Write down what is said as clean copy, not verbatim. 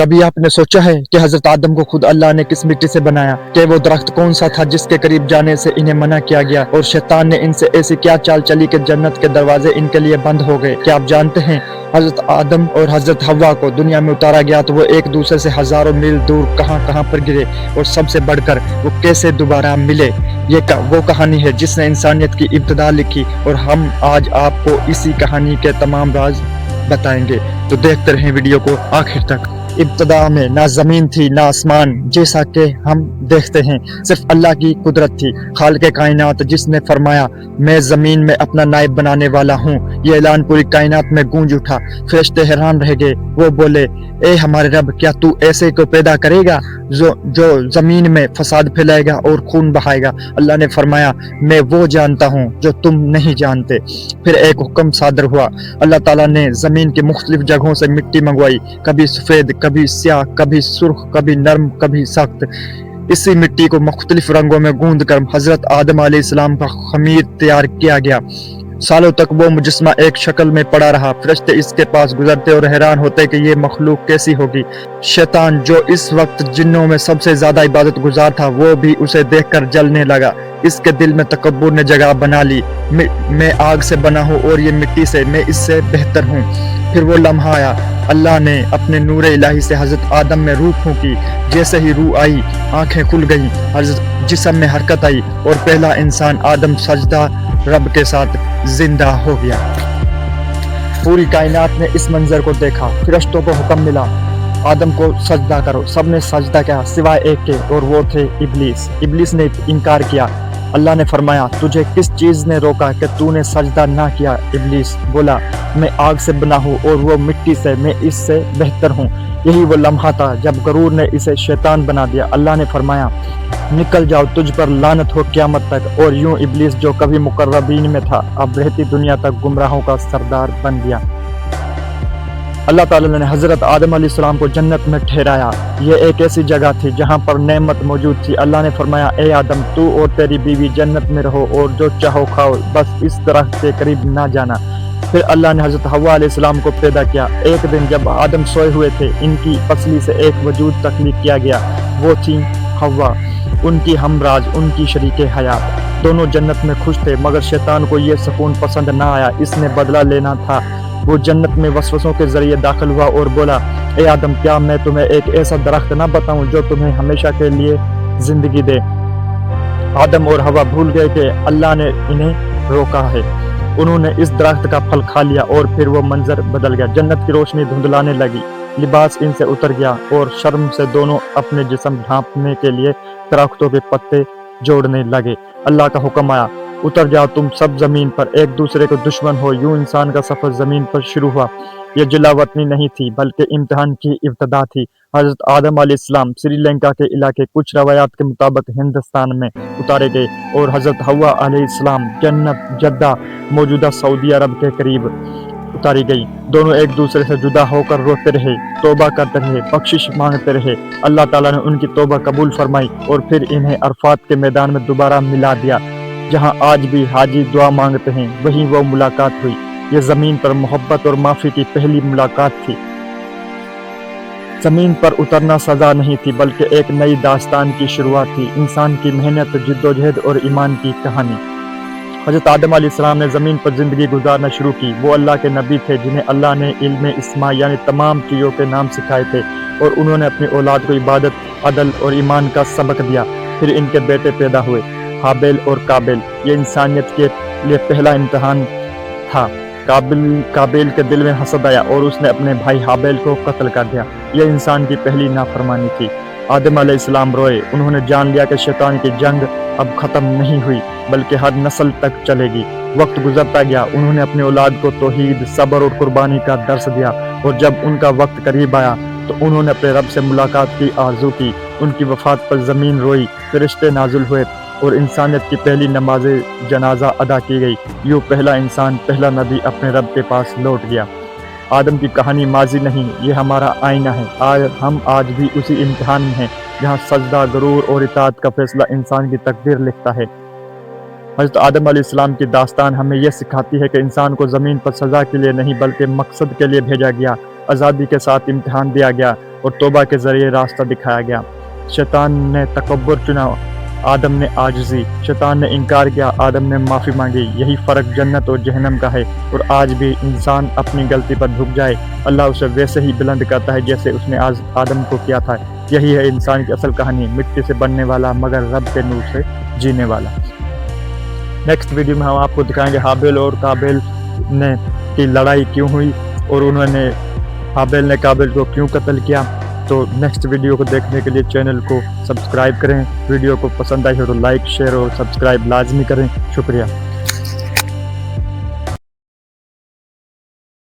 کبھی آپ نے سوچا ہے کہ حضرت آدم کو خود اللہ نے کس مٹی سے بنایا؟ کہ وہ درخت کون سا تھا جس کے قریب جانے سے انہیں منع کیا گیا، اور شیطان نے ان سے ایسی کیا چال چلی کہ جنت کے دروازے ان کے لیے بند ہو گئے؟ کیا آپ جانتے ہیں حضرت آدم اور حضرت حوا کو دنیا میں اتارا گیا تو وہ ایک دوسرے سے ہزاروں میل دور کہاں کہاں پر گرے، اور سب سے بڑھ کر وہ کیسے دوبارہ ملے؟ یہ وہ کہانی ہے جس نے انسانیت کی ابتدا لکھی، اور ہم آج آپ کو اسی کہانی کے تمام راز بتائیں گے، تو دیکھتے رہیں ویڈیو کو آخر تک۔ ابتدا میں نہ زمین تھی نہ آسمان، جیسا کہ ہم دیکھتے ہیں، صرف اللہ کی قدرت تھی، خالق کائنات جس نے فرمایا میں زمین میں اپنا نائب بنانے والا ہوں۔ یہ اعلان پوری کائنات میں گونج اٹھا، فرشتے حیران رہ گئے، وہ بولے اے ہمارے رب، کیا تو ایسے کو پیدا کرے گا جو زمین میں فساد پھیلائے گا اور خون بہائے گا؟ اللہ نے فرمایا میں وہ جانتا ہوں جو تم نہیں جانتے۔ پھر ایک حکم صادر ہوا، اللہ تعالیٰ نے زمین کی مختلف جگہوں سے مٹی منگوائی، کبھی سفید، کبھی سیاہ، کبھی سرخ، کبھی نرم، کبھی سخت۔ اسی مٹی کو مختلف رنگوں میں گوندھ کر حضرت آدم علیہ السلام کا خمیر تیار کیا گیا۔ سالوں تک وہ مجسمہ ایک شکل میں پڑا رہا، فرشتے اس کے پاس گزرتے اور حیران ہوتے کہ یہ مخلوق کیسی ہوگی۔ شیطان جو اس وقت جنوں میں سب سے زیادہ عبادت گزار تھا، وہ بھی اسے دیکھ کر جلنے لگا۔ اس کے دل میں تکبر نے جگہ بنا لی، میں آگ سے بنا ہوں اور یہ مٹی سے، میں اس سے بہتر ہوں۔ پھر وہ لمحہ آیا، اللہ نے اپنے نور الہی سے حضرت آدم میں روح پھونکی، جیسے ہی روح آئی آنکھیں کھل گئیں، جسم میں حرکت آئی، اور پہلا انسان آدم سجدہ رب کے ساتھ زندہ ہو گیا۔ پوری کائنات نے اس منظر کو دیکھا، فرشتوں کو حکم ملا آدم کو سجدہ کرو، سب نے سجدہ کیا سوائے ایک کے، اور وہ تھے ابلیس۔ ابلیس نے انکار کیا۔ اللہ نے فرمایا تجھے کس چیز نے روکا کہ تو نے سجدہ نہ کیا؟ ابلیس بولا میں آگ سے بنا ہوں اور وہ مٹی سے، میں اس سے بہتر ہوں۔ یہی وہ لمحہ تھا جب غرور نے اسے شیطان بنا دیا۔ اللہ نے فرمایا نکل جاؤ، تجھ پر لعنت ہو قیامت تک۔ اور یوں ابلیس جو کبھی مقربین میں تھا، اب رہتی دنیا تک گمراہوں کا سردار بن گیا۔ اللہ تعالیٰ نے حضرت آدم علیہ السلام کو جنت میں ٹھہرایا۔ یہ ایک ایسی جگہ تھی جہاں پر نعمت موجود تھی۔ اللہ نے فرمایا اے آدم، تو اور تیری بیوی جنت میں رہو اور جو چاہو کھاؤ، بس اس درخت کے قریب نہ جانا۔ پھر اللہ نے حضرت حوا علیہ السلام کو پیدا کیا۔ ایک دن جب آدم سوئے ہوئے تھے، ان کی پسلی سے ایک وجود تخلیق کیا گیا، وہ تھی حوا، ان کی ہمراز، ان کی شریک حیات۔ دونوں جنت میں خوش تھے، مگر شیطان کو یہ سکون پسند نہ آیا، اس نے بدلہ لینا تھا۔ وہ جنت میں وسوسوں کے ذریعے داخل ہوا اور بولا اے آدم، کیا میں تمہیں ایک ایسا درخت نہ بتاؤں جو تمہیں ہمیشہ کے لیے زندگی دے؟ آدم اور حوا بھول گئے کہ اللہ نے انہیں روکا ہے، انہوں نے اس درخت کا پھل کھا لیا، اور پھر وہ منظر بدل گیا۔ جنت کی روشنی دھندلانے لگی، لباس ان سے اتر گیا، اور شرم سے دونوں اپنے جسم ڈھانپنے کے لیے درختوں کے پتے جوڑنے لگے۔ اللہ کا حکم آیا اتر جاؤ تم سب زمین پر، ایک دوسرے کو دشمن ہو۔ یوں انسان کا سفر زمین پر شروع ہوا۔ یہ جلا وطنی نہیں تھی بلکہ امتحان کی ابتدا تھی۔ حضرت آدم علیہ السلام سری لنکا کے علاقے، کچھ روایات کے مطابق ہندوستان میں اتارے گئے، اور حضرت حوا علیہ السلام جنت جدہ موجودہ سعودی عرب کے قریب اتاری گئی۔ دونوں ایک دوسرے سے جدا ہو کر روتے رہے، توبہ کرتے رہے، بخشش مانگتے رہے۔ اللہ تعالیٰ نے ان کی توبہ قبول فرمائی، اور پھر انہیں عرفات کے میدان میں دوبارہ ملا دیا، جہاں آج بھی حاجی دعا مانگتے ہیں، وہیں وہ ملاقات ہوئی۔ یہ زمین پر محبت اور معافی کی پہلی ملاقات تھی۔ زمین پر اترنا سزا نہیں تھی بلکہ ایک نئی داستان کی شروعات تھی، انسان کی محنت، جدوجہد اور ایمان کی کہانی۔ حضرت آدم علیہ السلام نے زمین پر زندگی گزارنا شروع کی۔ وہ اللہ کے نبی تھے جنہیں اللہ نے علم اسماء یعنی تمام چیزوں کے نام سکھائے تھے، اور انہوں نے اپنی اولاد کو عبادت، عدل اور ایمان کا سبق دیا۔ پھر ان کے بیٹے پیدا ہوئے، حابیل اور قابیل۔ یہ انسانیت کے لیے پہلا امتحان تھا۔ قابیل کے دل میں حسد آیا اور اس نے اپنے بھائی حابیل کو قتل کر دیا۔ یہ انسان کی پہلی نافرمانی تھی۔ آدم علیہ السلام روئے، انہوں نے جان لیا کہ شیطان کی جنگ اب ختم نہیں ہوئی بلکہ ہر نسل تک چلے گی۔ وقت گزرتا گیا، انہوں نے اپنی اولاد کو توحید، صبر اور قربانی کا درس دیا، اور جب ان کا وقت قریب آیا تو انہوں نے اپنے رب سے ملاقات کی آرزو کی۔ ان کی وفات پر زمین روئی، فرشتے نازل ہوئے، اور انسانیت کی پہلی نماز جنازہ ادا کی گئی۔ یوں پہلا انسان، پہلا نبی اپنے رب کے پاس لوٹ گیا۔ آدم کی کہانی ماضی نہیں، یہ ہمارا آئینہ ہے۔ ہم آج بھی اسی امتحان میں ہیں جہاں سجدہ، غرور اور اطاعت کا فیصلہ انسان کی تقدیر لکھتا ہے۔ حضرت آدم علیہ السلام کی داستان ہمیں یہ سکھاتی ہے کہ انسان کو زمین پر سزا کے لیے نہیں بلکہ مقصد کے لیے بھیجا گیا، آزادی کے ساتھ امتحان دیا گیا، اور توبہ کے ذریعے راستہ دکھایا گیا۔ شیطان نے تکبر چنا، آدم نے عاجزی، شیطان نے انکار کیا، آدم نے معافی مانگی۔ یہی فرق جنت اور جہنم کا ہے، اور آج بھی انسان اپنی غلطی پر جھک جائے، اللہ اسے ویسے ہی بلند کرتا ہے جیسے اس نے آدم کو کیا تھا۔ یہی ہے انسان کی اصل کہانی، مٹی سے بننے والا مگر رب کے نور سے جینے والا۔ نیکسٹ ویڈیو میں ہم آپ کو دکھائیں گے حابیل اور قابیل کی لڑائی کیوں ہوئی، اور حابیل نے قابیل کو کیوں قتل کیا۔ تو نیکسٹ ویڈیو کو دیکھنے کے لیے چینل کو سبسکرائب کریں، ویڈیو کو پسند آئی ہو تو لائک، شیئر اور سبسکرائب لازمی کریں۔ شکریہ۔